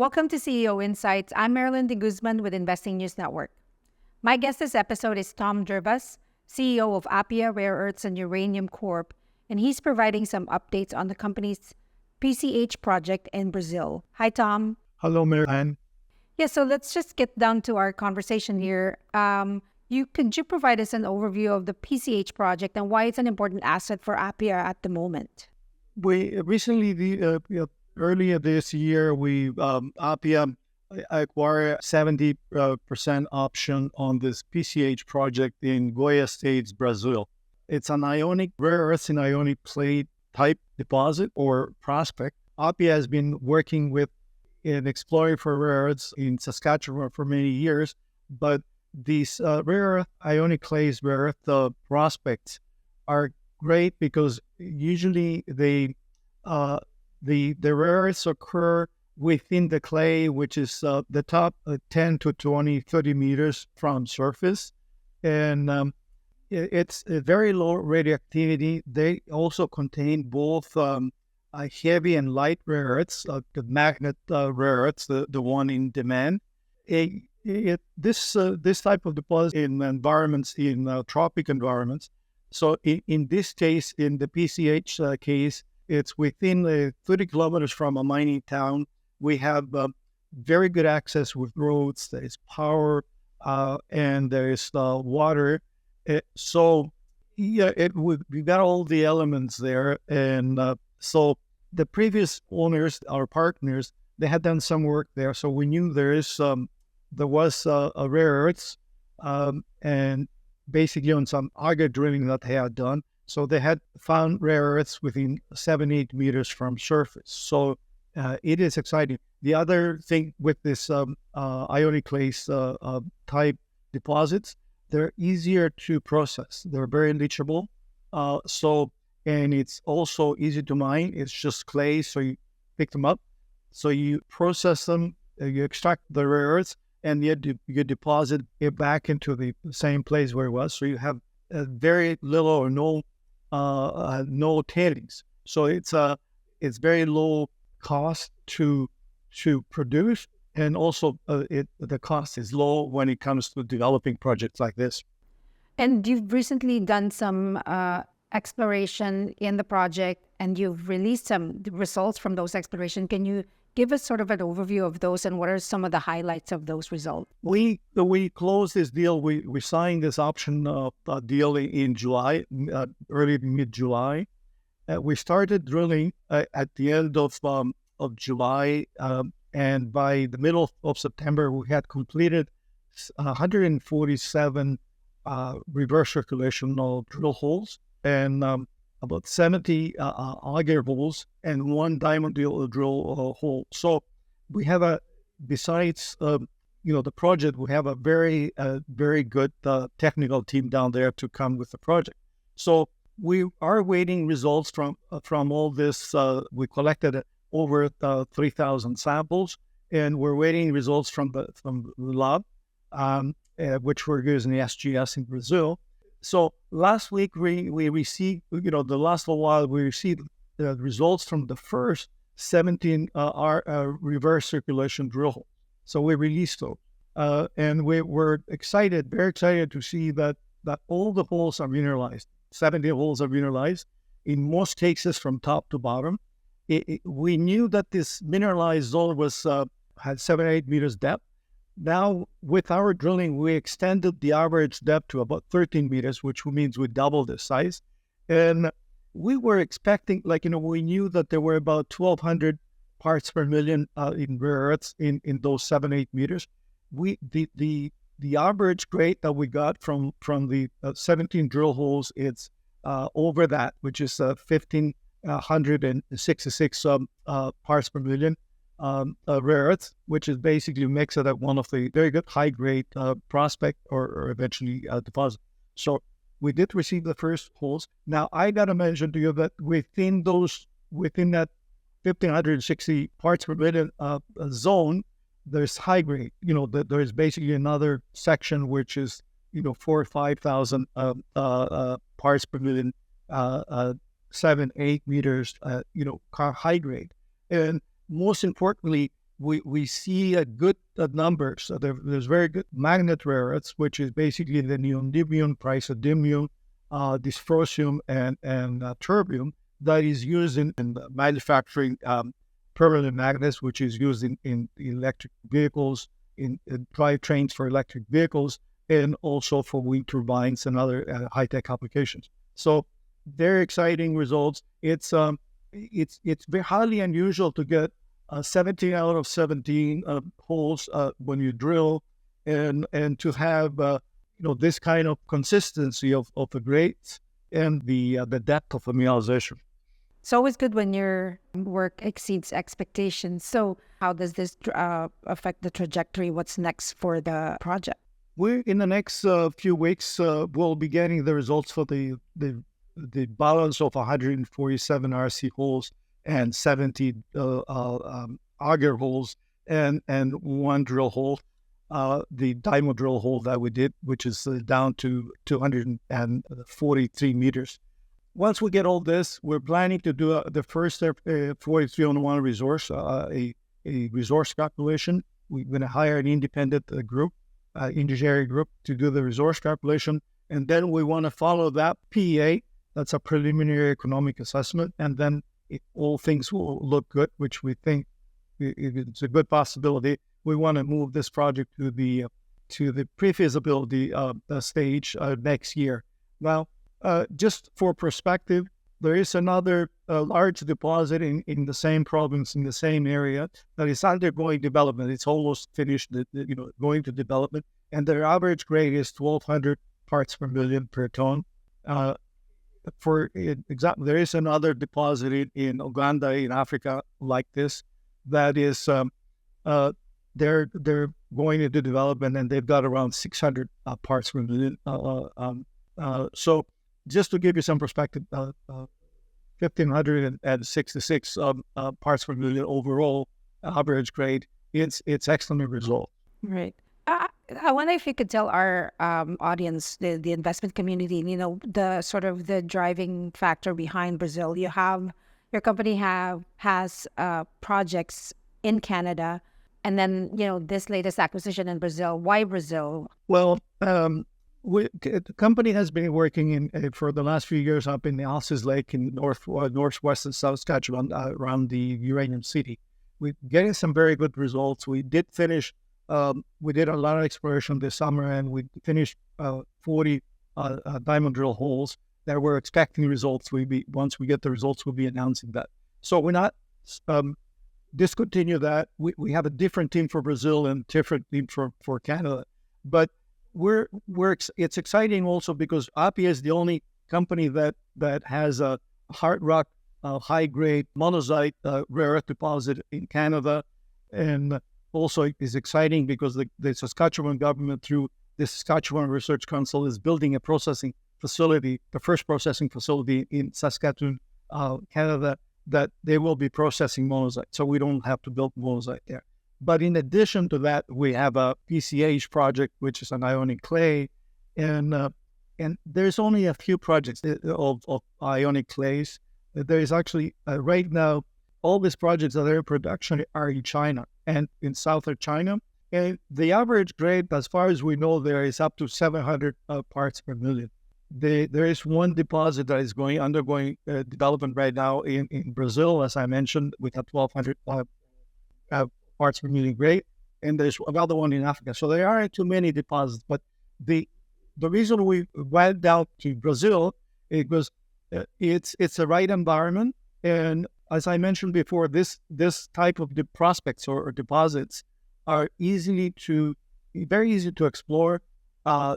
Welcome to CEO Insights. I'm Marilyn de Guzman with Investing News Network. My guest this episode is Tom Drivas, CEO of Appia Rare Earths and Uranium Corp, and he's providing some updates on the company's PCH project in Brazil. Hi, Tom. Hello, Marilyn. Yeah, so let's just get down to our conversation here. Could you provide us an overview of the PCH project and why it's an important asset for Appia at the moment? We recently, earlier this year, Appia acquired 70% option on this PCH project in Goiás State, Brazil. It's an ionic rare earths and ionic clay type deposit or prospect. Appia has been working in exploring for rare earths in Saskatchewan for many years, but these rare earth ionic clays, rare earth prospects are great because usually the rare earths occur within the clay, which is the top 10 to 20, 30 meters from surface. And it's a very low radioactivity. They also contain both heavy and light rare earths, the magnet rare earths, the one in demand. This type of deposit in environments, in tropic environments. So in this case, in the PCH case, it's within 30 kilometers from a mining town. We have very good access with roads. There is power and there is water. We got all the elements there. And so the previous owners, our partners, they had done some work there. So we knew there was a rare earths and basically on some auger drilling that they had done. So they had found rare earths within 7-8 meters from surface. So it is exciting. The other thing with this ionic clays type deposits, they're easier to process. They're very leachable. And it's also easy to mine. It's just clay, so you pick them up. So you process them, you extract the rare earths, and you deposit it back into the same place where it was. So you have very little or no tailings. So it's very low cost to produce, and also the cost is low when it comes to developing projects like this. And you've recently done some exploration in the project, and you've released some results from those exploration. Can you give us sort of an overview of those, and what are some of the highlights of those results? We closed this deal. We signed this option deal in July, early mid-July. We started drilling at the end of July, and by the middle of September, we had completed 147 reverse circulation drill holes and about 70 auger holes and one diamond drill hole. So we have besides the project, we have a very good technical team down there to come with the project. So we are waiting results from all this. We collected over 3,000 samples, and we're waiting results from the lab, which we're using the SGS in Brazil. So last week we received, the last little while we received the results from the first 17 reverse circulation drill holes. So we released those, and we were very excited to see that all the holes are mineralized. 70 holes are mineralized, in most cases from top to bottom. We knew that this mineralized zone had 7-8 meters depth. Now, with our drilling, we extended the average depth to about 13 meters, which means we doubled the size. And we were expecting, we knew that there were about 1,200 parts per million in rare earths in those 7-8 meters. The average grade that we got from the 17 drill holes is over that, which is 1,566 parts per million. Rare earths, which is basically makes it one of the very good high-grade prospect or eventually deposit. So we did receive the first holes. Now, I got to mention to you that within that 1,560 parts per million zone, there's high-grade. There's basically another section which is 4,000 or 5,000 parts per million, 7-8 meters, high-grade. And most importantly, we see a good numbers. So there's very good magnet rare earths, which is basically the neodymium, praseodymium, dysprosium, and terbium that is used in manufacturing permanent magnets, which is used in electric vehicles, in drivetrains for electric vehicles, and also for wind turbines and other high-tech applications. So very exciting results. It's very highly unusual to get 17 out of 17 holes when you drill, and to have this kind of consistency of the grades and the depth of the mineralization. It's always good when your work exceeds expectations. So how does this affect the trajectory? What's next for the project? We're in the next few weeks, we'll be getting the results for the balance of 147 RC holes and 70 auger holes and one drill hole, the diamond drill hole that we did, which is down to 243 meters. Once we get all this, we're planning to do the first 43-on-1 resource, a resource calculation. We're going to hire an independent group, engineering group, to do the resource calculation. And then we want to follow that PEA. That's a preliminary economic assessment. And then if all things will look good, which we think it's a good possibility, we want to move this project to the pre-feasibility stage next year. Now, just for perspective, there is another large deposit in the same province, in the same area, that is undergoing development. It's almost finished, going to development, and their average grade is 1,200 parts per million per ton. There is another deposit in Uganda, in Africa, like this, that is they're going into development, and they've got around 600 parts per million. So just to give you some perspective, 1,566 parts per million overall average grade. It's excellent result. Right. I wonder if you could tell our audience, the investment community, the sort of the driving factor behind Brazil. Your company has projects in Canada, and then this latest acquisition in Brazil. Why Brazil? Well, the company has been working for the last few years up in the Alces Lake in northwestern Saskatchewan, around the Uranium City. We're getting some very good results. We did finish. We did a lot of exploration this summer, and we finished 40 diamond drill holes that we're expecting results. Once we get the results, we'll be announcing that. So we're not discontinue that. We have a different team for Brazil and different team for Canada, but it's exciting also because Appia is the only company that has a hard rock, high grade monazite rare earth deposit in Canada, and also it is exciting because the Saskatchewan government, through the Saskatchewan Research Council, is building a processing facility, the first processing facility in Saskatchewan, Canada, that they will be processing monazite, so we don't have to build monazite there. But in addition to that, we have a PCH project, which is an ionic clay, and there's only a few projects of ionic clays. There is actually right now, all these projects that are in production are in China and in southern China, and the average grade, as far as we know, there is up to 700 parts per million. There is one deposit that is undergoing development right now in Brazil, as I mentioned, with a 1,200 parts per million grade, and there's another one in Africa. So there aren't too many deposits, but the reason we went down to Brazil is because it's the right environment, and as I mentioned before, this type of prospects or deposits are very easy to explore,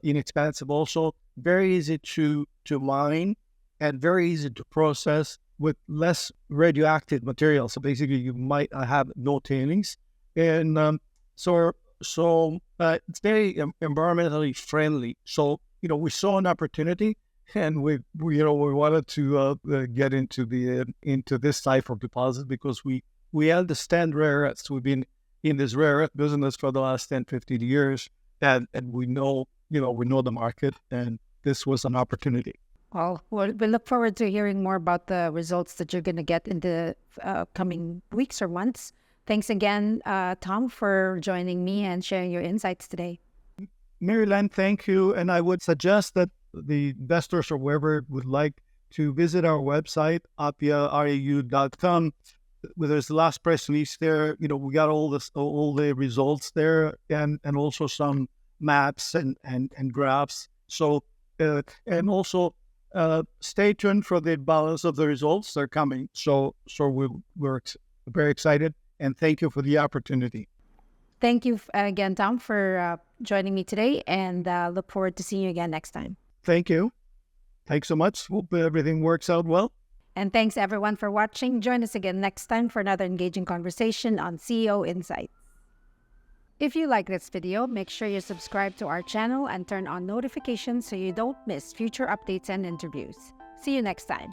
inexpensive also, very easy to mine, and very easy to process with less radioactive material. So basically, you might have no tailings, and so it's very environmentally friendly. So we saw an opportunity, and we wanted to get into this type of deposit because we understand rare earths. We've been in this rare earth business for the last 10, 15 years, and we know the market, and this was an opportunity. Well, we look forward to hearing more about the results that you're going to get in the coming weeks or months. Thanks again, Tom, for joining me and sharing your insights today. Maryland, thank you. And I would suggest that the investors or whoever would like to visit our website, appiarau.com. There's the last press release there. We got all the results there, and also some maps and graphs. So and also stay tuned for the balance of the results. They're coming. So we're very excited, and thank you for the opportunity. Thank you again, Tom, for joining me today, and look forward to seeing you again next time. Thank you. Thanks so much. Hope everything works out well. And thanks everyone for watching. Join us again next time for another engaging conversation on CEO Insights. If you like this video, make sure you subscribe to our channel and turn on notifications so you don't miss future updates and interviews. See you next time.